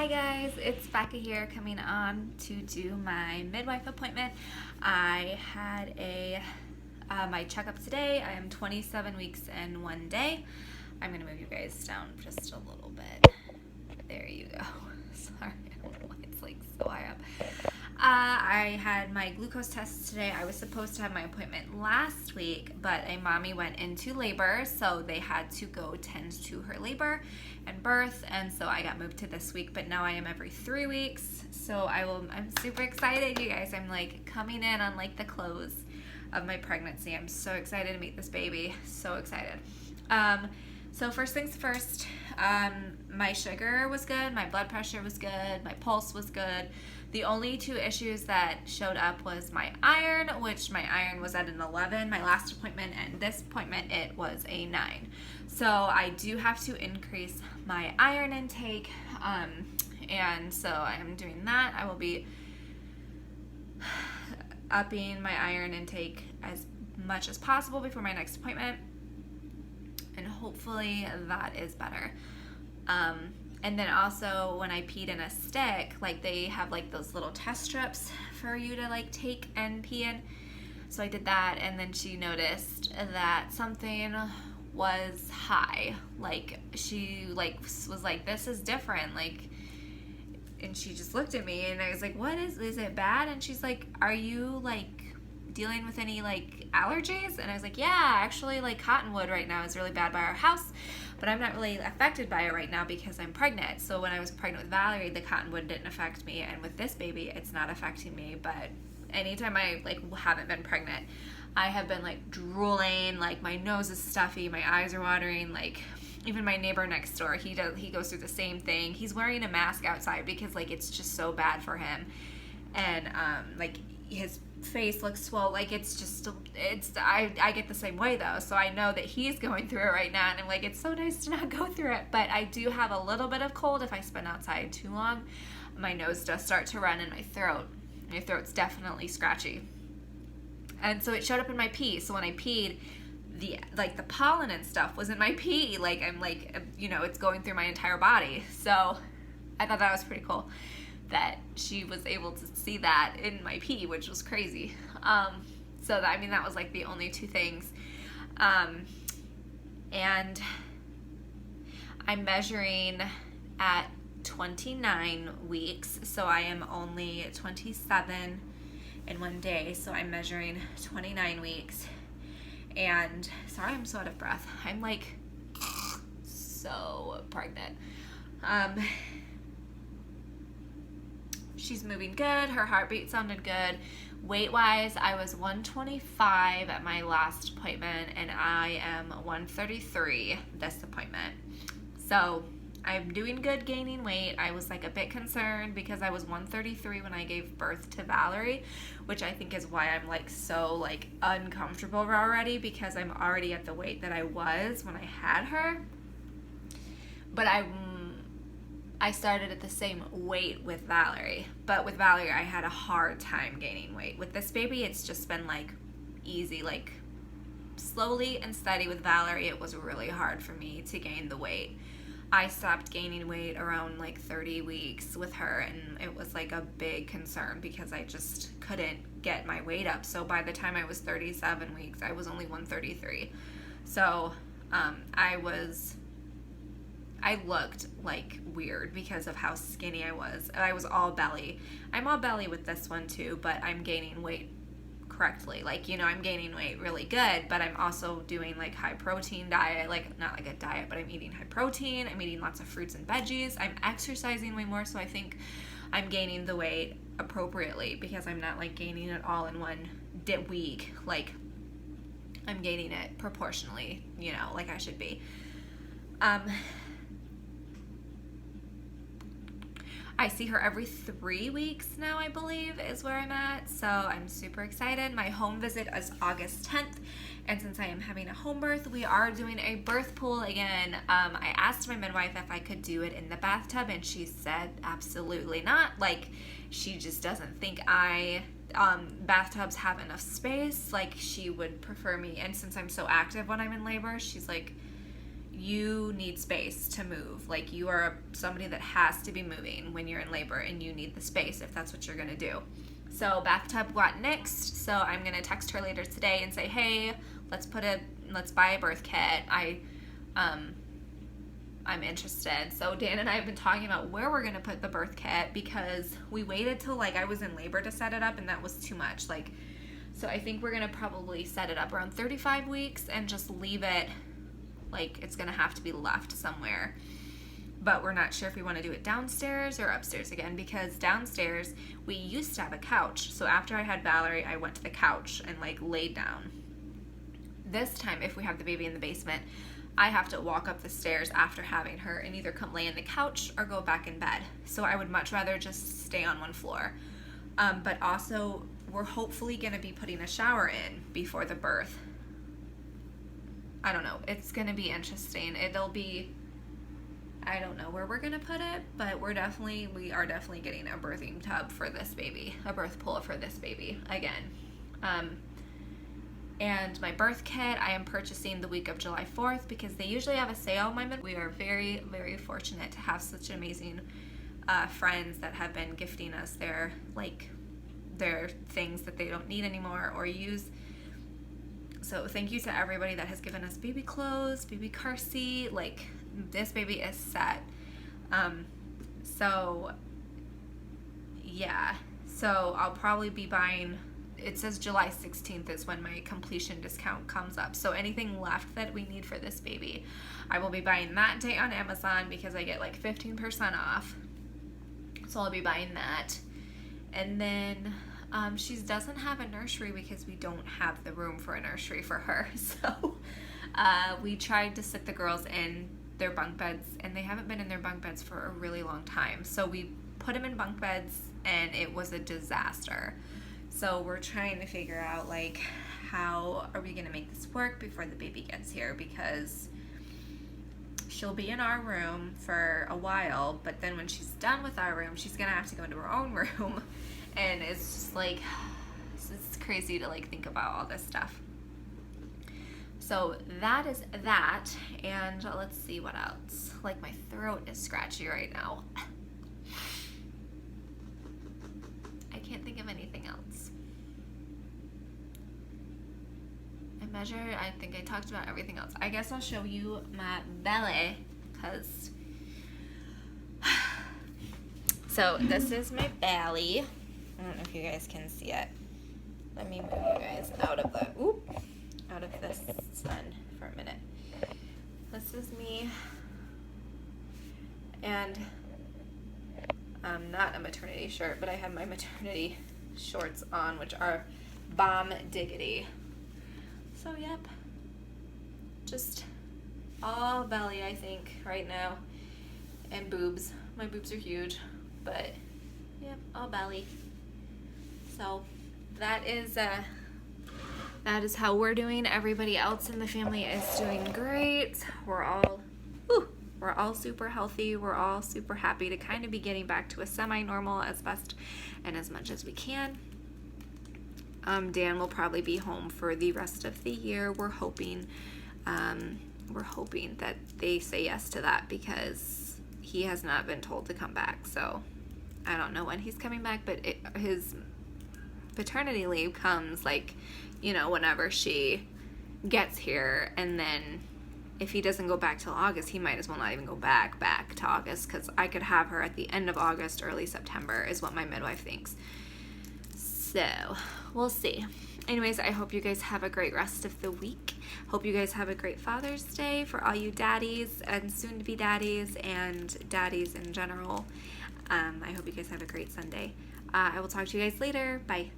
Hi guys, it's Becca here coming on to do my midwife appointment. I had my checkup today. I am 27 weeks and 1 day. I'm gonna move you guys down just a little bit. There you go. Sorry, I don't know why it's like so high up. I had my glucose test today. I was supposed to have my appointment last week, but a mommy went into labor, so they had to go tend to her labor and birth, and so I got moved to this week, but now I am every 3 weeks. So I'm super excited, you guys. I'm like coming in on like the close of my pregnancy. I'm so excited to meet this baby. So excited. So first things first, my sugar was good, my blood pressure was good, my pulse was good. The only two issues that showed up was my iron, which my iron was at an 11 my last appointment, and this appointment it was a 9. So I do have to increase my iron intake, and so I am doing that. I will be upping my iron intake as much as possible before my next appointment, and hopefully that is better. And then also when I peed in a stick, like they have like those little test strips for you to like take and pee in. So I did that, and then she noticed that something was high. Like she like was like, this is different. Like, and she just looked at me and I was like, what is it bad? And she's like, are you like dealing with any like allergies? And I was like, yeah, actually like cottonwood right now is really bad by our house, but I'm not really affected by it right now because I'm pregnant. So when I was pregnant with Valerie, the cottonwood didn't affect me, and with this baby it's not affecting me. But anytime I like haven't been pregnant, I have been like drooling, like my nose is stuffy, my eyes are watering. Like even my neighbor next door, he goes through the same thing. He's wearing a mask outside because like it's just so bad for him, and like his face looks swollen. Like I get the same way though, so I know that he's going through it right now, and I'm like, it's so nice to not go through it. But I do have a little bit of cold. If I spend outside too long, my nose does start to run, and my throat's definitely scratchy. And so it showed up in my pee. So when I peed, the pollen and stuff was in my pee. Like I'm like, it's going through my entire body. So I thought that was pretty cool that she was able to see that in my pee, which was crazy. So that was like the only two things. And I'm measuring at 29 weeks, so I am only 27 in 1 day, so I'm measuring 29 weeks. And sorry, I'm so out of breath. I'm like so pregnant. She's moving good. Her heartbeat sounded good. Weight-wise, I was 125 at my last appointment, and I am 133 this appointment. So I'm doing good gaining weight. I was like a bit concerned because I was 133 when I gave birth to Valerie, which I think is why I'm like so like uncomfortable already, because I'm already at the weight that I was when I had her. But I started at the same weight with Valerie, but with Valerie I had a hard time gaining weight. With this baby it's just been like easy, like slowly and steady. With Valerie it was really hard for me to gain the weight. I stopped gaining weight around like 30 weeks with her, and it was like a big concern because I just couldn't get my weight up. So by the time I was 37 weeks I was only 133. So I looked like weird because of how skinny I was. I was all belly. I'm all belly with this one too, but I'm gaining weight correctly. Like, I'm gaining weight really good, but I'm also doing like high protein diet, like not like a diet, but I'm eating high protein. I'm eating lots of fruits and veggies. I'm exercising way more, so I think I'm gaining the weight appropriately because I'm not like gaining it all in one week. Like I'm gaining it proportionally, like I should be. I see her every 3 weeks now, I believe, is where I'm at. So I'm super excited. My home visit is August 10th. And since I am having a home birth, we are doing a birth pool again. I asked my midwife if I could do it in the bathtub, and she said absolutely not. Like, she just doesn't think bathtubs have enough space. Like, she would prefer me. And since I'm so active when I'm in labor, she's like, you need space to move. Like, you are somebody that has to be moving when you're in labor, and you need the space if that's what you're gonna do. So bathtub got nixed, so I'm gonna text her later today and say, hey, let's buy a birth kit. I'm interested. So Dan and I have been talking about where we're gonna put the birth kit, because we waited till like I was in labor to set it up, and that was too much. Like, so I think we're gonna probably set it up around 35 weeks and just leave it, like it's gonna have to be left somewhere. But we're not sure if we want to do it downstairs or upstairs again, because downstairs we used to have a couch. So after I had Valerie, I went to the couch and like laid down. This time, if we have the baby in the basement, I have to walk up the stairs after having her and either come lay in the couch or go back in bed. So I would much rather just stay on one floor. But also, we're hopefully going to be putting a shower in before the birth. I don't know. It's going to be interesting. It'll be, I don't know where we're going to put it, but we are definitely getting a birthing tub for this baby, a birth pool for this baby again. And my birth kit, I am purchasing the week of July 4th, because they usually have a sale. We are very, very fortunate to have such amazing friends that have been gifting us their things that they don't need anymore or use. So thank you to everybody that has given us baby clothes, baby car seat. Like, this baby is set. So yeah, so I'll probably be buying, it says July 16th is when my completion discount comes up. So anything left that we need for this baby, I will be buying that day on Amazon, because I get like 15% off. So I'll be buying that. And then she doesn't have a nursery, because we don't have the room for a nursery for her. So we tried to sit the girls in their bunk beds, and they haven't been in their bunk beds for a really long time. So we put them in bunk beds, and it was a disaster. So we're trying to figure out, like, how are we going to make this work before the baby gets here, because she'll be in our room for a while, but then when she's done with our room, she's going to have to go into her own room. And it's just like, it's crazy to like think about all this stuff. So that is that. And let's see what else. Like, my throat is scratchy right now. I can't think of anything else. I think I talked about everything else. I guess I'll show you my belly, because so this is my belly. I don't know if you guys can see it. Let me move you guys out of the sun for a minute. This is me, and not a maternity shirt, but I have my maternity shorts on, which are bomb diggity. So yep, just all belly, I think, right now, and boobs. My boobs are huge, but yep, all belly. So that is how we're doing. Everybody else in the family is doing great. We're all super healthy. We're all super happy to kind of be getting back to a semi-normal as best and as much as we can. Dan will probably be home for the rest of the year. We're hoping that they say yes to that, because he has not been told to come back. So I don't know when he's coming back, but his paternity leave comes whenever she gets here, and then if he doesn't go back till August, he might as well not even go back to August, because I could have her at the end of August, early September is what my midwife thinks. So we'll see. Anyways, I hope you guys have a great rest of the week. Hope you guys have a great Father's Day for all you daddies and soon-to-be daddies and daddies in general. I hope you guys have a great Sunday. I will talk to you guys later. Bye.